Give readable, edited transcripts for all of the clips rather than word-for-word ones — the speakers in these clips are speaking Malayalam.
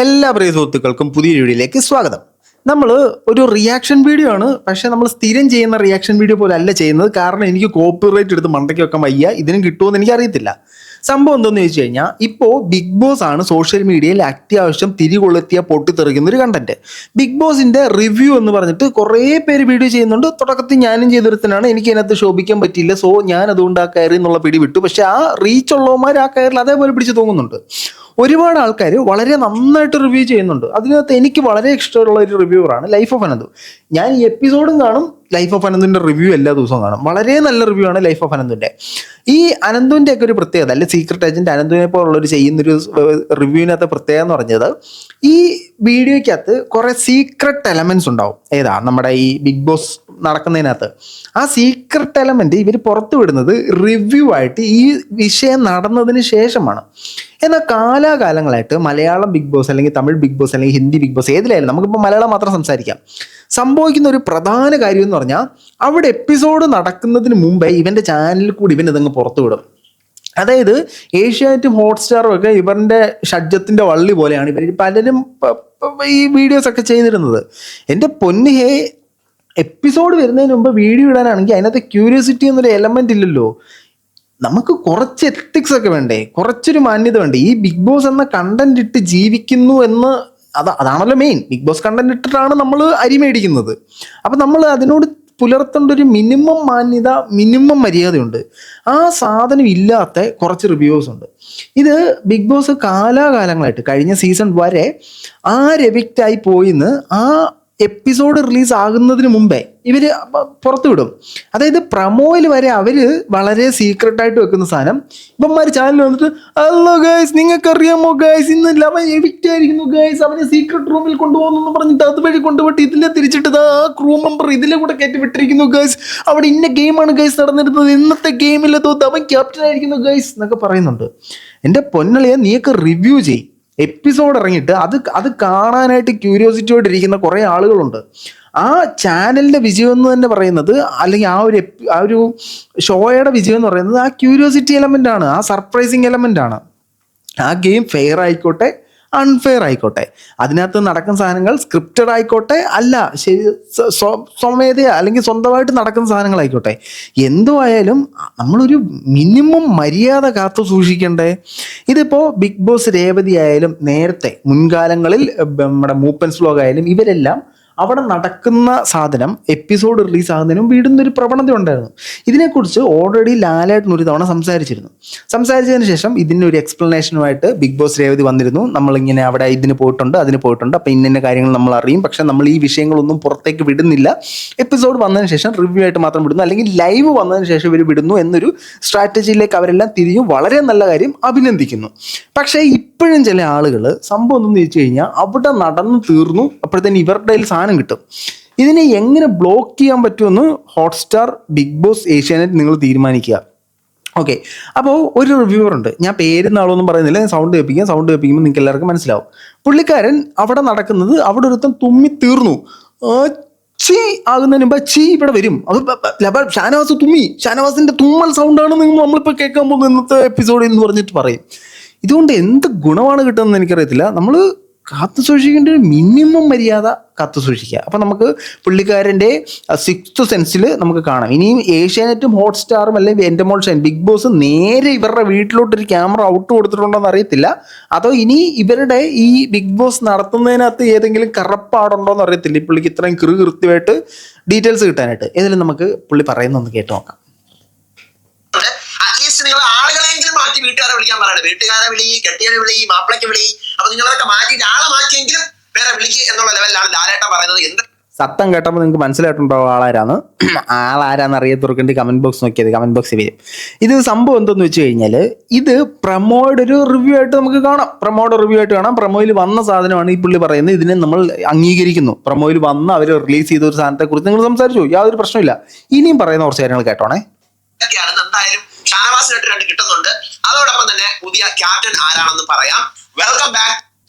എല്ലാ പ്രിയ സുഹൃത്തുക്കൾക്കും പുതിയ വീഡിയോയിലേക്ക് സ്വാഗതം. നമ്മൾ ഒരു റിയാക്ഷൻ വീഡിയോ ആണ്, പക്ഷെ നമ്മൾ സ്ഥിരം ചെയ്യുന്ന റിയാക്ഷൻ വീഡിയോ പോലെ അല്ല ചെയ്യുന്നത്. കാരണം എനിക്ക് കോപ്പിറൈറ്റ് എടുത്ത് മണ്ടയ്ക്ക് വെക്കാൻ വയ്യ, ഇതിനും കിട്ടുമെന്ന് എനിക്ക് അറിയത്തില്ല. സംഭവം എന്തെന്ന് ചോദിച്ചു കഴിഞ്ഞാൽ, ഇപ്പോൾ ബിഗ് ബോസ് ആണ് സോഷ്യൽ മീഡിയയിൽ അത്യാവശ്യം തിരികൊളുത്തിയ പൊട്ടിത്തെറിക്കുന്ന ഒരു കണ്ടന്റ്. ബിഗ് ബോസിന്റെ റിവ്യൂ എന്ന് പറഞ്ഞിട്ട് കുറേ പേര് വീഡിയോ ചെയ്യുന്നുണ്ട്. തുടക്കത്തിൽ ഞാനും ചെയ്തൊരുത്തനാണ്, എനിക്ക് അതിനകത്ത് ശോഭിക്കാൻ പറ്റിയില്ല, സോ ഞാൻ അതുകൊണ്ട് ആ കയറി എന്നുള്ള പിടി വിട്ടു. പക്ഷെ ആ റീച്ച് ഉള്ളവന്മാർ ആ കയറിൽ അതേപോലെ പിടിച്ച് തോന്നുന്നുണ്ട്. ഒരുപാട് ആൾക്കാർ വളരെ നന്നായിട്ട് റിവ്യൂ ചെയ്യുന്നുണ്ട്. അതിനകത്ത് എനിക്ക് വളരെ ഇഷ്ടമുള്ള ഒരു റിവ്യൂവറാണ് ലൈഫ് ഓഫ് അനന്തു. ഞാൻ ഈ എപ്പിസോഡും കാണും, ലൈഫ് ഓഫ് അനന്തുവിൻ്റെ റിവ്യൂ എല്ലാ ദിവസവും കാണും. വളരെ നല്ല റിവ്യൂ ആണ് ലൈഫ് ഓഫ് അനന്തുവിൻ്റെ. ഈ അനന്തുവിൻ്റെ ഒക്കെ ഒരു പ്രത്യേകത, അല്ലെ സീക്രട്ട് ഏജന്റ് അനന്തുവിനെ പോലുള്ളൊരു ചെയ്യുന്നൊരു റിവ്യൂവിനകത്ത് പ്രത്യേകത എന്ന് പറഞ്ഞത്, ഈ വീഡിയോയ്ക്കകത്ത് കുറേ സീക്രട്ട് എലമെന്റ്സ് ഉണ്ടാവും. ഏതാ നമ്മുടെ ഈ ബിഗ് ബോസ് നടക്കുന്നതിനകത്ത് ആ സീക്രട്ട് എലമെന്റ് ഇവർ പുറത്തു വിടുന്നത് റിവ്യൂ ആയിട്ട് ഈ വിഷയം നടന്നതിന് ശേഷമാണ്. എന്നാൽ കാലാകാലങ്ങളായിട്ട് മലയാളം ബിഗ് ബോസ് അല്ലെങ്കിൽ തമിഴ് ബിഗ് ബോസ് അല്ലെങ്കിൽ ഹിന്ദി ബിഗ് ബോസ് ഏതിലായാലും നമുക്കിപ്പോൾ മലയാളം മാത്രം സംസാരിക്കാം. സംഭവിക്കുന്ന ഒരു പ്രധാന കാര്യം എന്ന് പറഞ്ഞാൽ, അവിടെ എപ്പിസോഡ് നടക്കുന്നതിന് മുമ്പേ ഇവൻ്റെ ചാനലിൽ കൂടി ഇവൻ ഇതങ്ങ് പുറത്തു വിടും. അതായത് ഏഷ്യാനെറ്റും ഹോട്ട്സ്റ്റാറും ഒക്കെ ഇവരുടെ ഷഡ്ജത്തിൻ്റെ വള്ളി പോലെയാണ് ഇവർ പലരും ഈ വീഡിയോസ് ഒക്കെ ചെയ്തിരുന്നത്. എൻ്റെ പൊന്നു ഹേ, എപ്പിസോഡ് വരുന്നതിന് മുമ്പ് വീഡിയോ ഇടാനാണെങ്കിൽ അതിനകത്ത് ക്യൂരിയോസിറ്റി എന്നൊരു എലമെന്റ് ഇല്ലല്ലോ. നമുക്ക് കുറച്ച് എത്തിക്സ് ഒക്കെ വേണ്ടേ, കുറച്ചൊരു മാന്യത വേണ്ടേ? ഈ ബിഗ് ബോസ് എന്ന കണ്ടന്റ് ഇട്ട് ജീവിക്കുന്നു എന്ന് അതാണല്ലോ മെയിൻ. ബിഗ് ബോസ് കണ്ടന്റ് ഇട്ടിട്ടാണ് നമ്മൾ അരി മേടിക്കുന്നത്. അപ്പം നമ്മൾ അതിനോട് പുലർത്തേണ്ട ഒരു മിനിമം മാന്യത, മിനിമം മര്യാദയുണ്ട്. ആ സാധനം ഇല്ലാത്ത കുറച്ച് റിവ്യൂസ് ഉണ്ട്. ഇത് ബിഗ് ബോസ് കാലാകാലങ്ങളായിട്ട് കഴിഞ്ഞ സീസൺ വരെ എവിക്റ്റായി പോയിന്ന് ആ എപ്പിസോഡ് റിലീസ് ആകുന്നതിന് മുമ്പേ ഇവർ പുറത്തു വിടും. അതായത് പ്രമോയിൽ വരെ അവർ വളരെ സീക്രട്ടായിട്ട് വെക്കുന്ന സാധനം ഇവന്മാർ ചാനൽ വന്നിട്ട്, ഹലോ ഗൈസ്, നിങ്ങൾക്ക് അറിയാമോ ഗൈസ്, ഇന്ന് അവൻ എവിക്റ്റ് ആയിരിക്കുന്നു ഗൈസ്, അവനെ സീക്രട്ട് റൂമിൽ കൊണ്ടുപോകുന്നു പറഞ്ഞിട്ട് അതുവഴി കൊണ്ടുപോയിട്ട് ഇതിലെ തിരിച്ചിട്ട് ആ ക്രൂ മെമ്പർ ഇതിലെ കൂടെ കയറ്റി വിട്ടിരിക്കുന്നു ഗൈസ്, അവിടെ ഇന്ന ഗെയിമാണ് ഗൈസ് നടന്നിരുന്നത്, ഇന്നത്തെ ഗെയിമിൽ തോത്ത് അവൻ ക്യാപ്റ്റൻ ആയിരിക്കുന്നു ഗൈസ് എന്നൊക്കെ പറയുന്നുണ്ട്. എൻ്റെ പൊന്നളിയെ, നീയൊക്കെ റിവ്യൂ ചെയ്യും. എപ്പിസോഡ് ഇറങ്ങിയിട്ട് അത് കാണാനായിട്ട് ക്യൂരിയോസിറ്റിയോടെ ഇരിക്കുന്ന കുറേ ആളുകളുണ്ട്. ആ ചാനലിൻ്റെ വിജയം എന്ന് തന്നെ പറയുന്നത്, അല്ലെങ്കിൽ ആ ഒരു ഷോയുടെ വിജയം എന്ന് പറയുന്നത് ആ ക്യൂരിയോസിറ്റി എലമെൻ്റ് ആണ്, ആ സർപ്രൈസിങ് എലമെൻ്റ് ആണ്. ആ ഗെയിം ഫെയർ ആയിക്കോട്ടെ അൺഫെയർ ആയിക്കോട്ടെ, അതിനകത്ത് നടക്കുന്ന സാധനങ്ങൾ സ്ക്രിപ്റ്റഡ് ആയിക്കോട്ടെ അല്ല ശരി സ്വമേധയ അല്ലെങ്കിൽ സ്വന്തമായിട്ട് നടക്കുന്ന സാധനങ്ങളായിക്കോട്ടെ, എന്തോ ആയാലും നമ്മളൊരു മിനിമം മര്യാദ കാത്തു സൂക്ഷിക്കണ്ടേ? ഇതിപ്പോൾ ബിഗ് ബോസ് രേവതി ആയാലും നേരത്തെ മുൻകാലങ്ങളിൽ നമ്മുടെ മൂപ്പൻസ് വ്ലോഗ് ആയാലും ഇവരെല്ലാം അവിടെ നടക്കുന്ന സാധനം എപ്പിസോഡ് റിലീസ് ആകുന്നതിനും വീടുന്നൊരു പ്രവണത ഉണ്ടായിരുന്നു. ഇതിനെക്കുറിച്ച് ഓൾറെഡി ലാലേട്ടൻ ഒരു തവണ സംസാരിച്ചതിന് ശേഷം ഇതിൻ്റെ ഒരു എക്സ്പ്ലനേഷനുമായിട്ട് ബിഗ് ബോസ് രേവതി വന്നിരുന്നു. നമ്മളിങ്ങനെ അവിടെ ഇതിന് പോയിട്ടുണ്ട് അതിന് പോയിട്ടുണ്ട്, അപ്പം ഇന്ന കാര്യങ്ങൾ നമ്മൾ അറിയും, പക്ഷെ നമ്മൾ ഈ വിഷയങ്ങളൊന്നും പുറത്തേക്ക് വിടുന്നില്ല, എപ്പിസോഡ് വന്നതിന് ശേഷം റിവ്യൂ ആയിട്ട് മാത്രം വിടുന്നു, അല്ലെങ്കിൽ ലൈവ് വന്നതിന് ശേഷം ഇവർ വിടുന്നു എന്നൊരു സ്ട്രാറ്റജിയിലേക്ക് അവരെല്ലാം തിരിഞ്ഞു. വളരെ നല്ല കാര്യം, അഭിനന്ദിക്കുന്നു. പക്ഷേ ഇപ്പോഴും ചില ആളുകൾ സംഭവം എന്തെന്ന് ചോദിച്ചു കഴിഞ്ഞാൽ, അവിടെ നടന്നു തീർന്നു, അപ്പോഴത്തേന് ഇവരുടെ കയ്യിൽ സാധനം കിട്ടും. ഇതിനെ എങ്ങനെ ബ്ലോക്ക് ചെയ്യാൻ പറ്റുമെന്ന് ഹോട്ട്സ്റ്റാർ, ബിഗ് ബോസ്, ഏഷ്യാനെറ്റ് നിങ്ങൾ തീരുമാനിക്കുക. ഓക്കെ, അപ്പോൾ ഒരു റിവ്യൂവർ ഉണ്ട്, ഞാൻ പേരുന്ന ആളൊന്നും പറയുന്നില്ല, സൗണ്ട് കേൾപ്പിക്കുമ്പോൾ നിങ്ങൾക്ക് എല്ലാവർക്കും മനസ്സിലാവും. പുള്ളിക്കാരൻ അവിടെ നടക്കുന്നത്, അവിടെ ഒരുത്തം തുമ്മി തീർന്നു, ചീ ആകുന്നതിന് മുമ്പ് ചീ ഇവിടെ വരും, അത് ഷാനവാസിന്റെ തുമ്മൽ സൗണ്ടാണ് നമ്മളിപ്പോൾ കേൾക്കാൻ പോകുന്ന ഇന്നത്തെ എപ്പിസോഡ് എന്ന് പറഞ്ഞിട്ട് പറയും. ഇതുകൊണ്ട് എന്ത് ഗുണമാണ് കിട്ടുന്നതെന്ന് എനിക്കറിയത്തില്ല. നമ്മൾ കാത്തു സൂക്ഷിക്കേണ്ട ഒരു മിനിമം മര്യാദ കാത്തു സൂക്ഷിക്കുക. അപ്പം നമുക്ക് പുള്ളിക്കാരൻ്റെ സിക്സ്ത് സെൻസിൽ നമുക്ക് കാണാം. ഇനിയും ഏഷ്യാനെറ്റും ഹോട്ട്സ്റ്റാറും അല്ലെങ്കിൽ എൻ്റെ മോൾ ഷൈൻ ബിഗ് ബോസ് നേരെ ഇവരുടെ വീട്ടിലോട്ടൊരു ക്യാമറ ഔട്ട് കൊടുത്തിട്ടുണ്ടോ എന്ന് അറിയത്തില്ല. അതോ ഇനി ഇവരുടെ ഈ ബിഗ് ബോസ് നടത്തുന്നതിനകത്ത് ഏതെങ്കിലും കറപ്പാടുണ്ടോ എന്ന് അറിയത്തില്ല. ഈ പുള്ളിക്ക് ഇത്രയും കൃത്യമായിട്ട് ഡീറ്റെയിൽസ് കിട്ടാനായിട്ട് ഏതെങ്കിലും നമുക്ക് പുള്ളി പറയുന്നൊന്ന് കേട്ട് നോക്കാം. നിങ്ങൾ ആളുകളെങ്കിലും മാറ്റി വീട്ടുകാരെ വിളിക്കാൻ പറയണം. വീട്ടുകാരെ വിളി, കെട്ടിയനെ വിളി, മാപ്പിളയ്ക്ക് വിളി, അപ്പൊ നിങ്ങളൊക്കെ മാറ്റിയിട്ട് ആളെ മാറ്റിയെങ്കിലും വേറെ വിളിക്ക് എന്നുള്ള ലെവലിലാണ് ലാലേട്ട പറയുന്നത്. എന്ത് സത്തം കേട്ടപ്പോൾ നിങ്ങൾക്ക് മനസ്സിലായിട്ടുണ്ടോ ആളാരാന്ന് അറിയത്തുറക്കേണ്ടി കമന്റ് ബോക്സ് നോക്കിയത്, കമന്റ് ബോക്സിൽ വരും. ഇത് സംഭവം എന്തെന്ന് വെച്ച് കഴിഞ്ഞാൽ, ഇത് പ്രമോയുടെ ഒരു റിവ്യൂ ആയിട്ട് നമുക്ക് കാണാം. പ്രമോയിൽ വന്ന സാധനമാണ് ഈ പുള്ളി പറയുന്നത്. ഇതിനെ നമ്മൾ അംഗീകരിക്കുന്നു. പ്രമോയിൽ വന്ന് അവർ റിലീസ് ചെയ്ത ഒരു സാധനത്തെ കുറിച്ച് നിങ്ങൾ സംസാരിച്ചു, യാതൊരു പ്രശ്നമില്ല. ഇനിയും പറയുന്ന കുറച്ച് കാര്യങ്ങൾ കേട്ടോണേ. എന്തായാലും ഷാനവാസിനായിട്ട് 2 കിട്ടുന്നുണ്ട്. അതോടൊപ്പം തന്നെ പുതിയ ക്യാപ്റ്റൻ ആരാണെന്ന് പറയാം. Welcome back.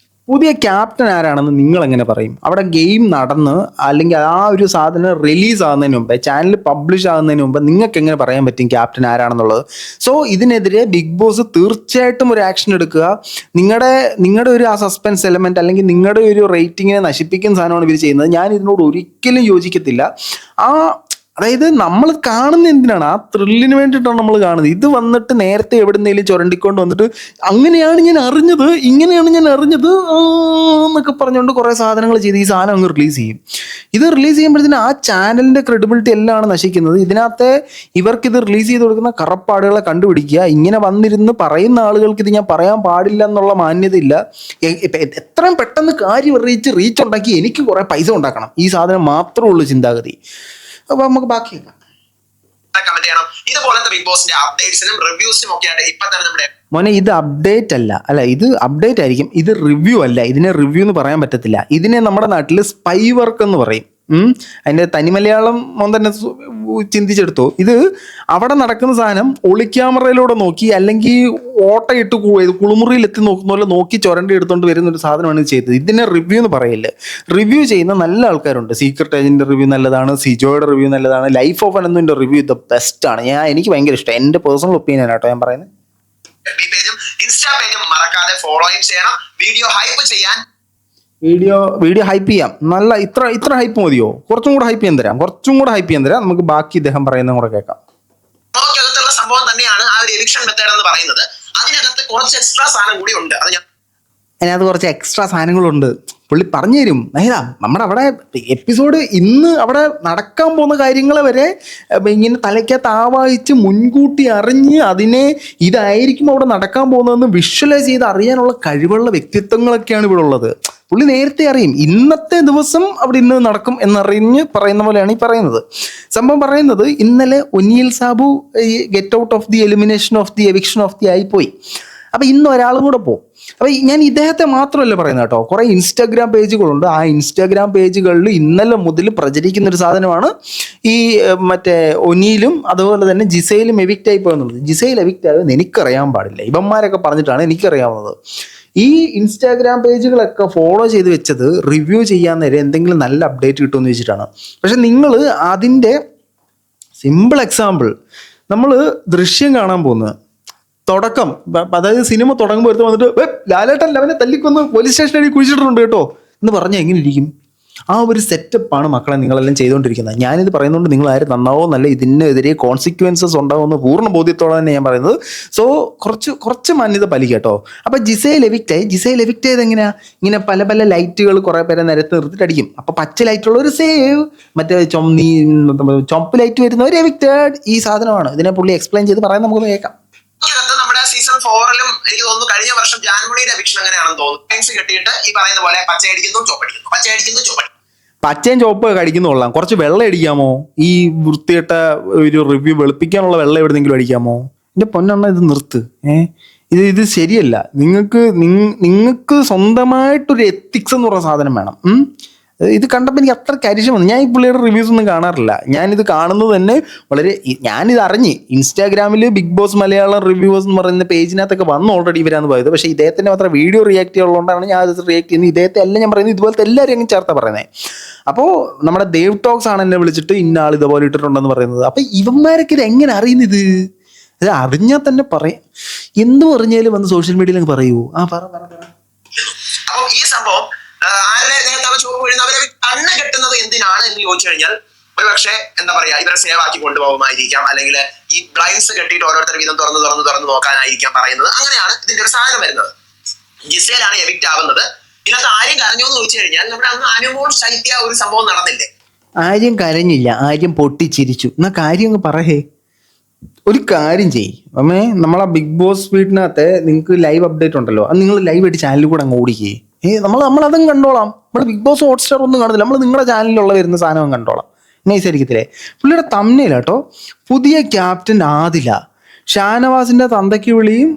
പുതിയ ക്യാപ്റ്റൻ ആരാണെന്ന് നിങ്ങൾ എങ്ങനെ പറയും? അവിടെ ഗെയിം നടന്ന് അല്ലെങ്കിൽ ആ ഒരു സാധനം റിലീസ് ആകുന്നതിന് മുമ്പ്, ചാനൽ പബ്ലിഷ് ആകുന്നതിന് മുമ്പ് നിങ്ങൾക്ക് എങ്ങനെ പറയാൻ പറ്റും ക്യാപ്റ്റൻ ആരാണെന്നുള്ളത്? സോ ഇതിനെതിരെ ബിഗ് ബോസ് തീർച്ചയായിട്ടും ഒരു ആക്ഷൻ എടുക്കുക. നിങ്ങളുടെ ഒരു ആ സസ്പെൻസ് എലമെന്റ് അല്ലെങ്കിൽ നിങ്ങളുടെ ഒരു റേറ്റിങ്ങിനെ നശിപ്പിക്കുന്ന സാധനമാണ് ഇവർ ചെയ്യുന്നത്. ഞാൻ ഇതിനോട് ഒരിക്കലും യോജിക്കത്തില്ല. അതായത് നമ്മൾ കാണുന്ന എന്തിനാണ്? ആ ത്രില്ലിന് വേണ്ടിയിട്ടാണ് നമ്മൾ കാണുന്നത്. ഇത് വന്നിട്ട് നേരത്തെ എവിടുന്നേലും ചുരണ്ടിക്കൊണ്ട് വന്നിട്ട് അങ്ങനെയാണ് ഞാൻ അറിഞ്ഞത്, ഇങ്ങനെയാണ് ഞാൻ അറിഞ്ഞത് എന്നൊക്കെ പറഞ്ഞുകൊണ്ട് കുറേ സാധനങ്ങൾ ചെയ്ത് ഈ സാധനം അങ്ങ് റിലീസ് ചെയ്യും. ഇത് റിലീസ് ചെയ്യുമ്പോഴത്തേന് ആ ചാനലിന്റെ ക്രെഡിബിലിറ്റി എല്ലാമാണ് നശിക്കുന്നത്. ഇതിനകത്തെ ഇവർക്കിത് റിലീസ് ചെയ്ത് കൊടുക്കുന്ന കറപ്പാടുകളെ കണ്ടുപിടിക്കുക. ഇങ്ങനെ വന്നിരുന്ന് പറയുന്ന ആളുകൾക്ക് ഇത് ഞാൻ പറയാൻ പാടില്ല എന്നുള്ള മാന്യതയില്ല. എത്രയും പെട്ടെന്ന് കാര്യം റീച്ച് ഉണ്ടാക്കി എനിക്ക് കുറേ പൈസ ഉണ്ടാക്കണം, ഈ സാധനം മാത്രമേ ഉള്ളൂ ചിന്താഗതി. അപ്പൊ നമുക്ക് ബാക്കി കമന്റ് ചെയ്യണം. ഇതുപോലത്തെ ബിഗ് ബോസിന്റെ അപ്ഡേറ്റ്സിനും റിവ്യൂസിനും ഒക്കെ ആയിട്ട് ഇപ്പൊ തന്നെ നമ്മുടെ മോനെ ഇത് അപ്ഡേറ്റ് അല്ല, ഇത് അപ്ഡേറ്റ് ആയിരിക്കും, ഇത് റിവ്യൂ അല്ല. ഇതിനെ റിവ്യൂ എന്ന് പറയാൻ പറ്റത്തില്ല. ഇതിനെ നമ്മുടെ നാട്ടിൽ സ്പൈ വർക്ക് എന്ന് പറയും. അതിന്റെ തനിമലയാളം തന്നെ ചിന്തിച്ചെടുത്തോ. ഇത് അവിടെ നടക്കുന്ന സാധനം ഒളിക്യാമറയിലൂടെ നോക്കി അല്ലെങ്കിൽ ഓട്ടയിട്ട് കുളിമുറിയിൽ എത്തി നോക്കുന്ന പോലെ നോക്കി ചുരണ്ടി എടുത്തുകൊണ്ട് വരുന്ന ഒരു സാധനമാണ് ഇത് ചെയ്തത്. ഇതിനെ റിവ്യൂ എന്ന് പറയില്ല. റിവ്യൂ ചെയ്യുന്ന നല്ല ആൾക്കാരുണ്ട്. സീക്രട്ട് ഏജന്റിന്റെ റിവ്യൂ നല്ലതാണ്, സിജോയുടെ റിവ്യൂ നല്ലതാണ്, ലൈഫ് ഓഫ് അനന്തുവിന്റെ റിവ്യൂ ദ ബെസ്റ്റ് ആണ്. എനിക്ക് ഭയങ്കര ഇഷ്ടം. എന്റെ പേഴ്സണൽ ഒപ്പീനിയൻ ആട്ടോ ഞാൻ പറയുന്നത്. പേജും ഇൻസ്റ്റാ പേജും മറക്കാതെ ഫോളോയും ചെയ്യണം. വീഡിയോ ഹൈപ്പ് ചെയ്യാൻ വീഡിയോ ഹൈപ്പ് ചെയ്യാം. നല്ല ഇത്ര ഹൈപ്പ് മതിയോ? കുറച്ചും കൂടെ ഹൈപ്പ് ചെയ്യാൻ തരാം. നമുക്ക് ബാക്കി ഇദ്ദേഹം പറയുന്നതും കൂടെ കേൾക്കാം. ത്തുള്ള സംഭവം തന്നെയാണ് ആ ഒരു എവിക്ഷൻ മെത്തേഡ് എന്ന് പറയുന്നത്. അതിനകത്ത് കുറച്ച് എക്സ്ട്രാ സാധനം കൂടി ഉണ്ട്. അതിനകത്ത് കുറച്ച് എക്സ്ട്രാ സാധനങ്ങളുണ്ട്. പുള്ളി പറഞ്ഞു തരും. നമ്മുടെ അവിടെ എപ്പിസോഡ് ഇന്ന് അവിടെ നടക്കാൻ പോകുന്ന കാര്യങ്ങളെ വരെ ഇങ്ങനെ തലയ്ക്കകത്ത് ആവാഹിച്ച് മുൻകൂട്ടി അറിഞ്ഞ് അതിനെ ഇതായിരിക്കും അവിടെ നടക്കാൻ പോകുന്നതെന്ന് വിഷ്വലൈസ് ചെയ്ത് അറിയാനുള്ള കഴിവുള്ള വ്യക്തിത്വങ്ങളൊക്കെയാണ് ഇവിടെ ഉള്ളത്. പുള്ളി നേരത്തെ അറിയും ഇന്നത്തെ ദിവസം അവിടെ ഇന്ന് നടക്കും എന്നറിഞ്ഞ് പറയുന്ന പോലെയാണ് ഈ പറയുന്നത്. സംഭവം പറയുന്നത് ഇന്നലെ Onial Sabu get out of the elimination of the eviction of the ആയിപ്പോയി. അപ്പം ഇന്ന് ഒരാളും കൂടെ പോകും. അപ്പം ഞാൻ ഇദ്ദേഹത്തെ മാത്രമല്ല പറയുന്നത് കേട്ടോ, കുറേ ഇൻസ്റ്റാഗ്രാം പേജുകളുണ്ട്. ആ ഇൻസ്റ്റാഗ്രാം പേജുകളിൽ ഇന്നലെ മുതൽ പ്രചരിക്കുന്ന ഒരു സാധനമാണ് ഈ മറ്റേ ഒനിയിലും അതുപോലെ തന്നെ ജിസയിലും എവിക്റ്റ് ആയി പോകുന്നത്. ജിസയിൽ എവിക്റ്റ് ആകുമെന്ന് എനിക്കറിയാൻ പാടില്ല, ഇവന്മാരൊക്കെ പറഞ്ഞിട്ടാണ് എനിക്കറിയാവുന്നത്. ഈ ഇൻസ്റ്റാഗ്രാം പേജുകളൊക്കെ ഫോളോ ചെയ്ത് വെച്ചത് റിവ്യൂ ചെയ്യാൻ നേരം എന്തെങ്കിലും നല്ല അപ്ഡേറ്റ് കിട്ടുമെന്ന് വെച്ചിട്ടാണ്. പക്ഷെ നിങ്ങൾ അതിൻ്റെ സിമ്പിൾ എക്സാമ്പിൾ, നമ്മൾ ദൃശ്യം കാണാൻ പോകുന്നത് തുടക്കം, അതായത് സിനിമ തുടങ്ങുമ്പോൾ എടുത്ത് വന്നിട്ട് ലാലേട്ടൻ അവനെ തല്ലിക്കൊന്ന് പോലീസ് സ്റ്റേഷനിൽ കുഴിച്ചിട്ടുണ്ട് കേട്ടോ എന്ന് പറഞ്ഞാൽ എങ്ങനെ ഇരിക്കും? ആ ഒരു സെറ്റപ്പാണ് മക്കളെ നിങ്ങളെല്ലാം ചെയ്തുകൊണ്ടിരിക്കുന്നത്. ഞാനിത് പറയുന്നതുകൊണ്ട് നിങ്ങൾ ആരും നന്നാവോ എന്നല്ല, ഇതിനെതിരെ കോൺസിക്വൻസസ് ഉണ്ടാവുമെന്ന് പൂർണ്ണ ബോധ്യത്തോടെ തന്നെ ഞാൻ പറയുന്നത്. സോ കുറച്ച് മാന്യത പാലിക്കട്ടോ. അപ്പൊ ജിസയിൽ എവിക്റ്റ് ചെയ്ത് എങ്ങനെയാ? ഇങ്ങനെ പല പല ലൈറ്റുകൾ കുറെ പേരെ നിരത്ത് നിർത്തിട്ട് അടിക്കും. അപ്പൊ പച്ച ലൈറ്റുള്ള ഒരു സേവ്, മറ്റേ ചുമപ്പ് ലൈറ്റ് വരുന്നവർ എവിക്റ്റഡ്. ഈ സാധനമാണ്. ഇതിനെ പുള്ളി എക്സ്പ്ലെയിൻ ചെയ്ത് പറയാൻ നമുക്കൊന്ന് കേൾക്കാം. നമ്മുടെ സീസൺ 4ലും എനിക്ക് തോന്നുന്നു കഴിഞ്ഞ വർഷം ജാൻമണിയുടെ എവിക്ഷൻ അങ്ങനെയാണെന്ന് തോന്നുന്നു. ഫെൻസ് കെട്ടിയിട്ട് ഈ പറയുന്ന പോലെ പച്ചയടിക്കുന്നു ചോപ്പടിക്കുന്നു. പച്ചയും ചോപ്പ് കടിക്കുന്നു കൊള്ളാം. കുറച്ച് വെള്ളം അടിക്കാമോ? ഈ വൃത്തികെട്ട ഒരു റിവ്യൂ വെളുപ്പിക്കാനുള്ള വെള്ളം എവിടെന്നെങ്കിലും അടിക്കാമോ? എന്റെ പൊന്നെണ്ണ ഇത് നിർത്ത്. ഇത് ശരിയല്ല. നിങ്ങൾക്ക് സ്വന്തമായിട്ടൊരു എത്തിക്സ് എന്ന് പറയുന്ന സാധനം വേണം. ഇത് കണ്ടപ്പോൾ എനിക്ക് അത്ര കരിശം വന്നു. ഞാൻ ഈ പുള്ളിയുടെ റിവ്യൂസ് ഒന്നും കാണാറില്ല. ഞാനിത് കാണുന്നത് തന്നെ ഞാനിത് അറിഞ്ഞ് ഇൻസ്റ്റാഗ്രാമിൽ ബിഗ് ബോസ് മലയാളം റിവ്യൂസ് എന്ന് പറയുന്ന പേജിനകത്തൊക്കെ വന്ന് ഓൾറെഡി ഇവരാന്ന് പോയത്. പക്ഷേ ഇദ്ദേഹത്തിൻ്റെ മാത്രം വീഡിയോ റിയാക്ട് ചെയ്യുള്ളതുകൊണ്ടാണ് ഞാൻ അത് റിയാക്ട് ചെയ്യുന്നത്. ഇദ്ദേഹത്തെ അല്ല ഞാൻ പറയുന്നത്, ഇതുപോലത്തെ എല്ലാവരും അങ്ങ് ചേർത്താ പറയുന്നത്. അപ്പോൾ നമ്മുടെ ദേവ് ടോക്സ് ആണ് എന്നെ വിളിച്ചിട്ട് ഇന്ന ആൾ ഇതുപോലെ ഇട്ടിട്ടുണ്ടെന്ന് പറയുന്നത്. അപ്പം ഇവന്മാരൊക്കെ ഇത് എങ്ങനെ അറിയുന്നത്? ഇത് അറിഞ്ഞാൽ തന്നെ പറയാം. എന്ത് പറഞ്ഞാലും വന്ന് സോഷ്യൽ മീഡിയയിൽ പറയൂ. അപ്പോൾ ഈ സംഭവം അവരെ കണ്ണ് കെട്ടുന്നത് എന്തിനാണ് എന്ന് ചോദിച്ചു കഴിഞ്ഞാൽ ഒരു പക്ഷേ എന്താ പറയാ, ഇവരെ സേവാക്കി കൊണ്ടുപോകുമായിരിക്കാം, അല്ലെങ്കിൽ ഈ ബ്ലൈൻഡ്സ് കെട്ടിയിട്ട് ഓരോരുത്തർ വീതം തുറന്ന് നോക്കാനായിരിക്കാം പറയുന്നത്. അങ്ങനെയാണ് ഇതിന്റെ ഒരു സാധനം വരുന്നത്. ജിസയിലാണ് എവിക്റ്റ് ആവുന്നത്. ഇതിനകത്ത് ആര്യം കരഞ്ഞോ എന്ന് ചോദിച്ചു കഴിഞ്ഞാൽ നമ്മുടെ അന്ന് അനുമോൾ ശൈത്യ ഒരു സംഭവം നടന്നില്ലേ? ആര്യം കരഞ്ഞില്ല, ആര്യം പൊട്ടിച്ചിരിച്ചു. എന്നാ കാര്യം അങ്ങ് പറയേ. ഒരു കാര്യം ചെയ്യ് അമ്മേ, നമ്മളെ ബിഗ് ബോസ് വീട്ടിനകത്തെ നിങ്ങൾക്ക് ലൈവ് അപ്ഡേറ്റ് ഉണ്ടല്ലോ, അത് നിങ്ങൾ ലൈവ് ആയിട്ട് ചാനലിൽ കൂടെ അങ്ങ് ഓടിക്കേ. നമ്മളതും കണ്ടോളാം. നമ്മൾ ബിഗ് ബോസ് ഹോട്ട്സ്റ്റാർ ഒന്നും കാണുന്നില്ല, നമ്മൾ നിങ്ങളുടെ ചാനലിലുള്ള വരുന്ന സാധനം കണ്ടോളാം. നൈസായിരിക്കത്തില്ലേ? പുള്ളിയുടെ തമ്മിലാട്ടോ പുതിയ ക്യാപ്റ്റൻ ആദില. ഷാനവാസിന്റെ തന്തയ്ക്ക് വിളിയും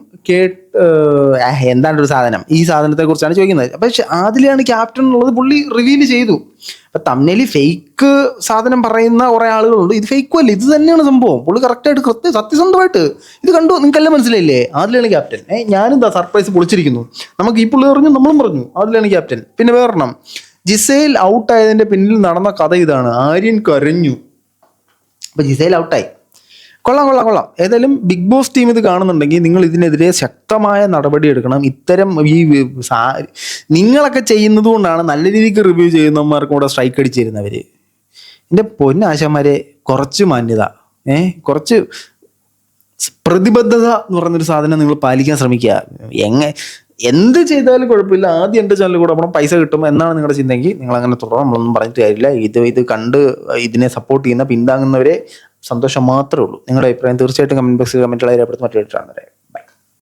എന്താണ് ഒരു സാധനം, ഈ സാധനത്തെ കുറിച്ചാണ് ചോദിക്കുന്നത്. അപ്പൊ അതിലാണ് ക്യാപ്റ്റൻ എന്നുള്ളത് പുള്ളി റിവീൽ ചെയ്തു. അപ്പൊ തമ്മില് ഫേക്ക് സാധനം പറയുന്ന കുറെ ആളുകളുണ്ട്. ഇത് ഫേക്കും അല്ല, ഇത് തന്നെയാണ് സംഭവം. പുള്ളി കറക്റ്റായിട്ട് സത്യസന്ധമായിട്ട് ഇത് കണ്ടു. നിങ്ങൾക്കെല്ലാം മനസ്സിലായില്ലേ? അതിലാണ് ക്യാപ്റ്റൻ. ഞാനും സർപ്രൈസ് പൊളിച്ചിരിക്കുന്നു. നമുക്ക് ഈ പുള്ളി പറഞ്ഞു, നമ്മളും പറഞ്ഞു അതിലാണ് ക്യാപ്റ്റൻ. പിന്നെ വേറെണ്ണം, ജിസേൽ ഔട്ടായതിന്റെ പിന്നിൽ നടന്ന കഥ ഇതാണ്. ആര്യൻ കരഞ്ഞു. അപ്പൊ ജിസേൽ ഔട്ടായി. കൊള്ളാം. ഏതായാലും ബിഗ് ബോസ് ടീം ഇത് കാണുന്നുണ്ടെങ്കിൽ നിങ്ങൾ ഇതിനെതിരെ ശക്തമായ നടപടി എടുക്കണം. ഇത്തരം ഈ നിങ്ങളൊക്കെ ചെയ്യുന്നത് കൊണ്ടാണ് നല്ല രീതിക്ക് റിവ്യൂ ചെയ്യുന്നവന്മാർക്കും കൂടെ സ്ട്രൈക്ക് അടിച്ചിരുന്നവര്. എൻ്റെ പൊന്നാശന്മാരെ, കുറച്ച് മാന്യത, കുറച്ച് പ്രതിബദ്ധത എന്ന് പറയുന്നൊരു സാധനം നിങ്ങൾ പാലിക്കാൻ ശ്രമിക്കുക. എന്ത് ചെയ്താലും കുഴപ്പമില്ല, ആദ്യം എൻ്റെ ചാനലിൽ കൂടെ അപ്പോൾ പൈസ കിട്ടും എന്നാണ് നിങ്ങളുടെ ചിന്തയെങ്കിൽ നിങ്ങൾ അങ്ങനെ തുടരാം. നമ്മളൊന്നും പറഞ്ഞിട്ട് കാര്യമില്ല. ഇത് കണ്ട് ഇതിനെ സപ്പോർട്ട് ചെയ്യുന്ന പിന്താങ്ങുന്നവരെ സന്തോഷം മാത്രമേ ഉള്ളൂ. നിങ്ങളുടെ അഭിപ്രായം തീർച്ചയായിട്ടും കമന്റ് ബോക്സിൽ കമന്റുകളായി രേഖപ്പെടുത്തും. മറ്റൊരു